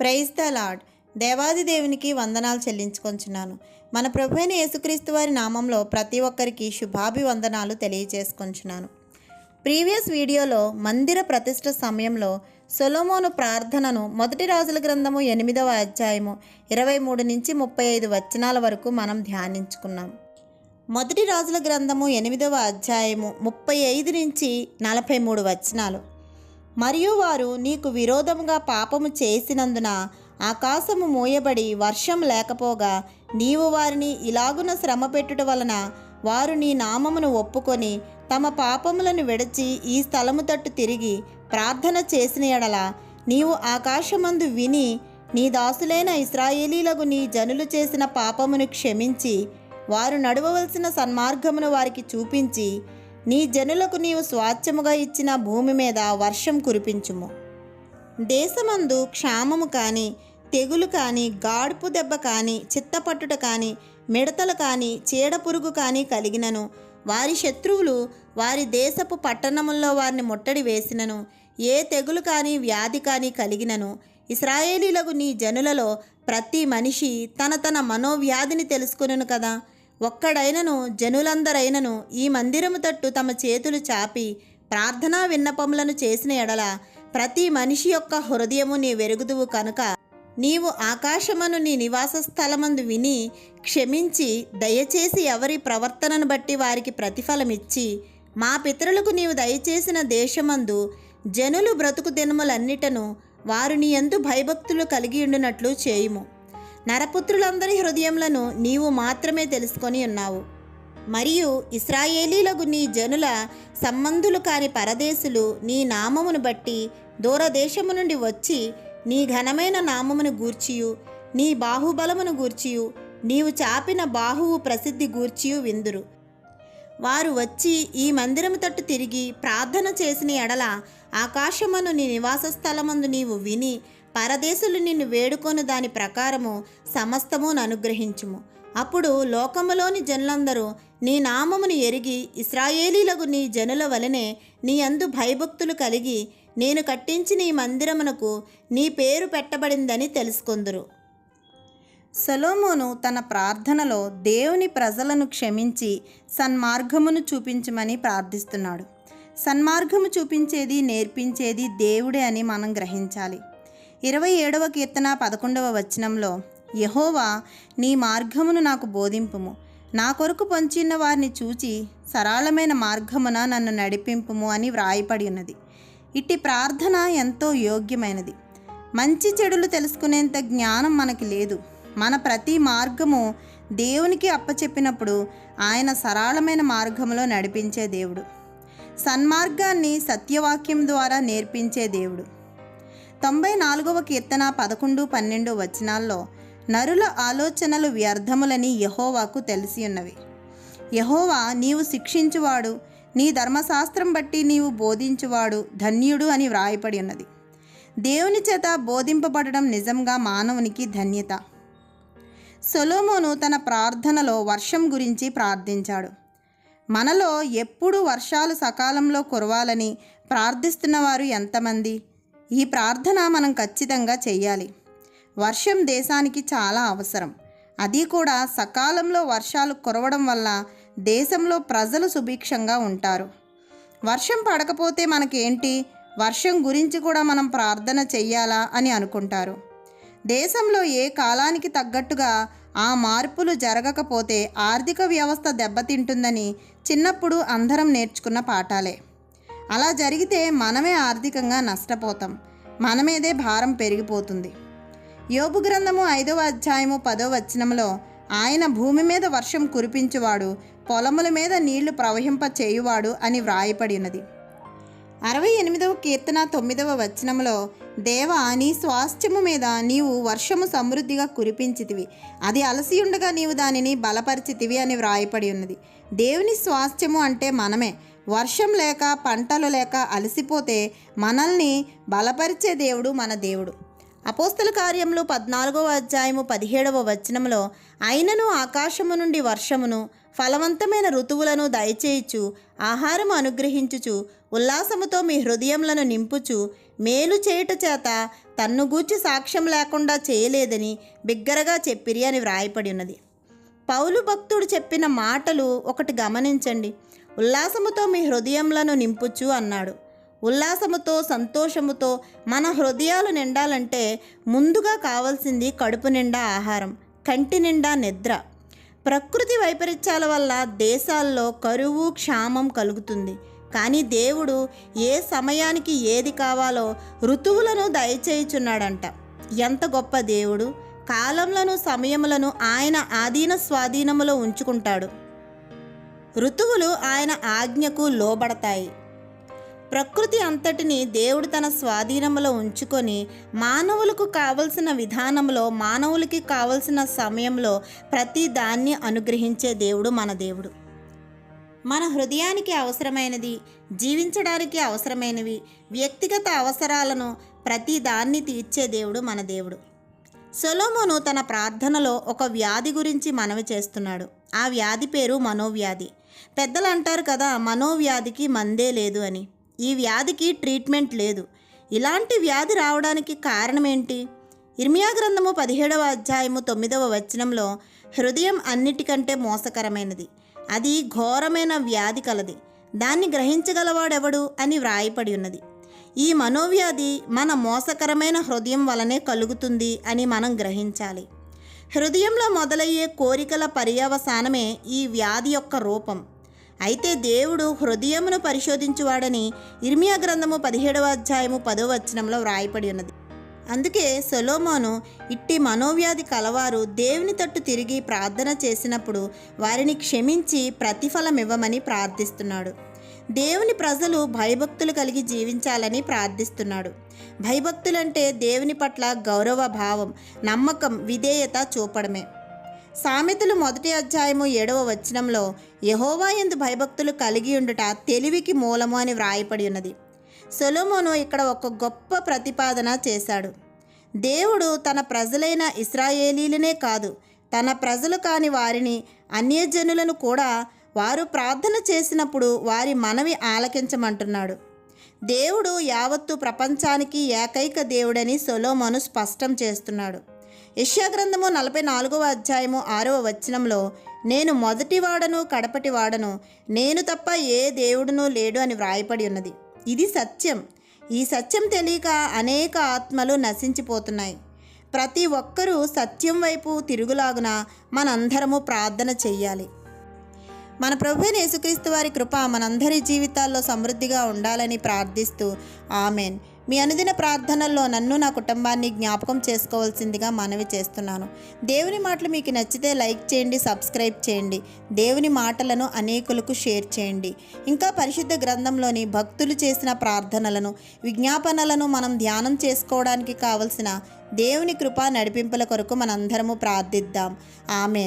Praise the lord. దేవాది దేవునికి వందనాలు చెల్లించుకొంచున్నాను. మన ప్రభు అయిన యేసుక్రీస్తు వారి నామంలో ప్రతి ఒక్కరికి శుభాభివందనాలు తెలియజేసుకొంచున్నాను. ప్రీవియస్ వీడియోలో మందిర ప్రతిష్ఠ సమయంలో సొలొమోను ప్రార్థనను మొదటి రాజుల గ్రంథము 8వ అధ్యాయము 23 నుంచి 35 వచనాల వరకు మనం ధ్యానించుకున్నాం. మొదటి రాజుల గ్రంథము 8వ అధ్యాయము 35 నుంచి 43 వచనాలు. మరియు వారు నీకు విరోధముగా పాపము చేసినందున ఆకాశము మూయబడి వర్షం లేకపోగా నీవు వారిని ఇలాగున శ్రమ పెట్టుట వలన వారు నీ నామమును ఒప్పుకొని తమ పాపములను విడిచి ఈ స్థలము తట్టు తిరిగి ప్రార్థన చేసిన ఎడల నీవు ఆకాశమందు విని నీ దాసులైన ఇశ్రాయేలీలకు నీ జనులు చేసిన పాపమును క్షమించి వారు నడవవలసిన సన్మార్గమును వారికి చూపించి నీ జనులకు నీవు స్వాస్థ్యముగా ఇచ్చిన భూమి మీద వర్షం కురిపించుము. దేశమందు క్షామము కానీ, తెగులు కానీ, గాడుపు దెబ్బ కానీ, చిత్తపట్టుట కానీ, మిడతలు కానీ, చీడపురుగు కానీ కలిగినను, వారి శత్రువులు వారి దేశపు పట్టణముల్లో వారిని ముట్టడి వేసినను, ఏ తెగులు కానీ వ్యాధి కానీ కలిగినను, ఇశ్రాయేలీలకు నీ జనులలో ప్రతి మనిషి తన మనోవ్యాధిని తెలుసుకొనును కదా. ఒక్కడైనను జనులందరైనను ఈ మందిరము తట్టు తమ చేతులు చాపి ప్రార్థనా విన్నపములను చేసిన ఎడల ప్రతి మనిషి యొక్క హృదయము నీ వెరుగుదువు కనుక నీవు ఆకాశమును నీ నివాస స్థలమందు విని క్షమించి దయచేసి ఎవరి ప్రవర్తనను బట్టి వారికి ప్రతిఫలమిచ్చి మా పితరులకు నీవు దయచేసిన దేశమందు జనులు బ్రతుకు దినములన్నిటను వారు నీ యందు భయభక్తులు కలిగి ఉండునట్లు చేయుము. నరపుత్రులందరి హృదయములను నీవు మాత్రమే తెలుసుకొని ఉన్నావు. మరియు ఇశ్రాయేలీలకు నీ జనుల సంబంధులు కాని పరదేశులు నీ నామమును బట్టి దూరదేశము నుండి వచ్చి నీ ఘనమైన నామమును గూర్చియు నీ బాహుబలమును గూర్చియు నీవు చాపిన బాహువు ప్రసిద్ధి గూర్చియు విందురు. వారు వచ్చి ఈ మందిరము తట్టు తిరిగి ప్రార్థన చేసిన ఎడల ఆకాశమును నీ నివాస స్థలమందు నీవు విని పరదేశులు నిన్ను వేడుకొని దాని ప్రకారము సమస్తమును అనుగ్రహించుము. అప్పుడు లోకములోని జనులందరూ నీ నామమును ఎరిగి ఇశ్రాయేలీలకు నీ జనుల వలనే నీ యందు భయభక్తులు కలిగి నేను కట్టించిన ఈ మందిరమునకు నీ పేరు పెట్టబడిందని తెలుసుకొందురు. సొలొమోను తన ప్రార్థనలో దేవుని ప్రజలను క్షమించి సన్మార్గమును చూపించమని ప్రార్థిస్తున్నాడు. సన్మార్గము చూపించేది నేర్పించేది దేవుడే అని మనం గ్రహించాలి. 27వ కీర్తన 11వ వచనంలో యెహోవా నీ మార్గమును నాకు బోధింపుము, నా కొరకు పొంచిన్న వారిని చూచి సరళమైన మార్గమున నన్ను నడిపింపుము అని వ్రాయపడి ఉన్నది. ఇట్టి ప్రార్థన ఎంతో యోగ్యమైనది. మంచి చెడులు తెలుసుకునేంత జ్ఞానం మనకి లేదు. మన ప్రతి మార్గము దేవునికి అప్పచెప్పినప్పుడు ఆయన సరళమైన మార్గములో నడిపించే దేవుడు. సన్మార్గాన్ని సత్యవాక్యం ద్వారా నేర్పించే దేవుడు. 94వ కీర్తన 11, 12 వచనాల్లో నరుల ఆలోచనలు వ్యర్థములని యెహోవాకు తెలిసి ఉన్నవి. యెహోవా నీవు శిక్షించువాడు, నీ ధర్మశాస్త్రం బట్టి నీవు బోధించువాడు ధన్యుడు అని వ్రాయపడి ఉన్నది. దేవుని చేత బోధింపబడడం నిజంగా మానవునికి ధన్యత. సొలొమోను తన ప్రార్థనలో వర్షం గురించి ప్రార్థించాడు. మనలో ఎప్పుడు వర్షాలు సకాలంలో కురవాలని ప్రార్థిస్తున్నవారు ఎంతమంది? ఈ ప్రార్థన మనం ఖచ్చితంగా చేయాలి. వర్షం దేశానికి చాలా అవసరం. అది కూడా సకాలంలో వర్షాలు కురవడం వల్ల దేశంలో ప్రజలు సుభిక్షంగా ఉంటారు. వర్షం పడకపోతే మనకేంటి, వర్షం గురించి కూడా మనం ప్రార్థన చెయ్యాలా అని అనుకుంటారు. దేశంలో ఏ కాలానికి తగ్గట్టుగా ఆ మార్పులు జరగకపోతే ఆర్థిక వ్యవస్థ దెబ్బతింటుందని చిన్నప్పుడు అందరం నేర్చుకున్న పాఠాలే. అలా జరిగితే మనమే ఆర్థికంగా నష్టపోతాం, మన మీదే భారం పెరిగిపోతుంది. యోబు గ్రంథము 5వ అధ్యాయము 10వ వచనంలో ఆయన భూమి మీద వర్షం కురిపించువాడు, పొలముల మీద నీళ్లు ప్రవహింప చేయువాడు అని వ్రాయపడి ఉన్నది. 68వ కీర్తన 9వ వచనంలో దేవా నీ స్వాస్థ్యము మీద నీవు వర్షము సమృద్ధిగా కురిపించితివి, అది అలసి ఉండగా నీవు దానిని బలపరిచితివి అని వ్రాయపడి ఉన్నది. దేవుని స్వాస్థ్యము అంటే మనమే. వర్షం లేక పంటలు లేక అలసిపోతే మనల్ని బలపరిచే దేవుడు మన దేవుడు. అపోస్తల కార్యములు 14వ అధ్యాయము 17వ వచనంలో, అయినను ఆకాశము నుండి వర్షమును ఫలవంతమైన ఋతువులను దయచేయుచు ఆహారము అనుగ్రహించుచు ఉల్లాసముతో మీ హృదయములను నింపుచు మేలు చేయుట చేత తన్ను గూర్చి సాక్ష్యం లేకుండా చేయలేదని బిగ్గరగా చెప్పిరి అని వ్రాయపడి ఉన్నది. పౌలు భక్తుడు చెప్పిన మాటలు ఒకటి గమనించండి. ఉల్లాసముతో మీ హృదయములను నింపుచు అన్నాడు. ఉల్లాసముతో, సంతోషముతో మన హృదయాలు నిండాలంటే ముందుగా కావాల్సింది కడుపు నిండా ఆహారం, కంటి నిండా నిద్ర. ప్రకృతి వైపరీత్యాల వల్ల దేశాల్లో కరువు, క్షామం కలుగుతుంది. కానీ దేవుడు ఏ సమయానికి ఏది కావాలో ఋతువులను దయచేయుచున్నాడంట. ఎంత గొప్ప దేవుడు! కాలములను, సమయములను ఆయన ఆధీన స్వాధీనములో ఉంచుకుంటాడు. ఋతువులు ఆయన ఆజ్ఞకు లోబడతాయి. ప్రకృతి అంతటిని దేవుడు తన స్వాధీనంలో ఉంచుకొని మానవులకు కావలసిన విధానంలో, మానవులకి కావలసిన సమయంలో ప్రతి దాన్ని అనుగ్రహించే దేవుడు మన దేవుడు. మన హృదయానికి అవసరమైనది, జీవించడానికి అవసరమైనవి, వ్యక్తిగత అవసరాలను ప్రతి దాన్ని తీర్చే దేవుడు మన దేవుడు. సొలొమోను తన ప్రార్థనలో ఒక వ్యాధి గురించి మనవి చేస్తున్నాడు. ఆ వ్యాధి పేరు మనోవ్యాధి. పెద్దలు అంటారు కదా, మనోవ్యాధికి మందే లేదు అని. ఈ వ్యాధికి ట్రీట్మెంట్ లేదు. ఇలాంటి వ్యాధి రావడానికి కారణం ఏంటి? ఇర్మియా గ్రంథము 17వ అధ్యాయము 9వ వచనంలో, హృదయం అన్నిటికంటే మోసకరమైనది, అది ఘోరమైన వ్యాధి కలది, దాన్ని గ్రహించగలవాడెవడు అని వ్రాయపడి ఉన్నది. ఈ మనోవ్యాధి మన మోసకరమైన హృదయం వలనే కలుగుతుంది అని మనం గ్రహించాలి. హృదయంలో మొదలయ్యే కోరికల పర్యవసానమే ఈ వ్యాధి యొక్క రూపం. అయితే దేవుడు హృదయమును పరిశోధించువాడని ఇర్మియా గ్రంథము 17వ అధ్యాయము 10వ వచనంలో వ్రాయపడి ఉన్నది. అందుకే సొలొమోను ఇట్టి మనోవ్యాధి కలవారు దేవుని తట్టు తిరిగి ప్రార్థన చేసినప్పుడు వారిని క్షమించి ప్రతిఫలం ఇవ్వమని ప్రార్థిస్తున్నాడు. దేవుని ప్రజలు భయభక్తులు కలిగి జీవించాలని ప్రార్థిస్తున్నాడు. భయభక్తులంటే దేవుని పట్ల గౌరవ భావం, నమ్మకం, విధేయత చూపడమే. సామెతలు 1వ అధ్యాయము 7వ వచనంలో, యెహోవా యందు భయభక్తులు కలిగి ఉండుట తెలివికి మూలము అని వ్రాయపడి ఉన్నది. సొలొమోను ఇక్కడ ఒక గొప్ప ప్రతిపాదన చేశాడు. దేవుడు తన ప్రజలైన ఇశ్రాయేలీలనే కాదు, తన ప్రజలు కాని వారిని, అన్యజనులను కూడా వారు ప్రార్థన చేసినప్పుడు వారి మనవి ఆలకించమంటున్నాడు. దేవుడు యావత్తు ప్రపంచానికి ఏకైక దేవుడని సొలొమోను స్పష్టం చేస్తున్నాడు. యెషయా గ్రంథము 44వ అధ్యాయము 6వ వచనంలో, నేను మొదటివాడను కడపటివాడను, నేను తప్ప ఏ దేవుడునూ లేడు అని వ్రాయపడి ఉన్నది. ఇది సత్యం. ఈ సత్యం తెలియక అనేక ఆత్మలు నశించిపోతున్నాయి. ప్రతి ఒక్కరూ సత్యం వైపు తిరుగులాగున మనందరము ప్రార్థన చెయ్యాలి. మన ప్రభువైన యేసుక్రీస్తు వారి కృప మనందరి జీవితాల్లో సమృద్ధిగా ఉండాలని ప్రార్థిస్తూ ఆమెన్. మీ అనుదిన ప్రార్థనల్లో నన్ను, నా కుటుంబాన్ని జ్ఞాపకం చేసుకోవాల్సిందిగా మనవి చేస్తున్నాను. దేవుని మాటలు మీకు నచ్చితే లైక్ చేయండి, సబ్స్క్రైబ్ చేయండి. దేవుని మాటలను అనేకులకు షేర్ చేయండి. ఇంకా పరిశుద్ధ గ్రంథంలోని భక్తులు చేసిన ప్రార్థనలను, విజ్ఞాపనలను మనం ధ్యానం చేసుకోవడానికి కావలసిన దేవుని కృప నడిపింపుల కొరకు మనందరము ప్రార్థిద్దాం. ఆమెన్.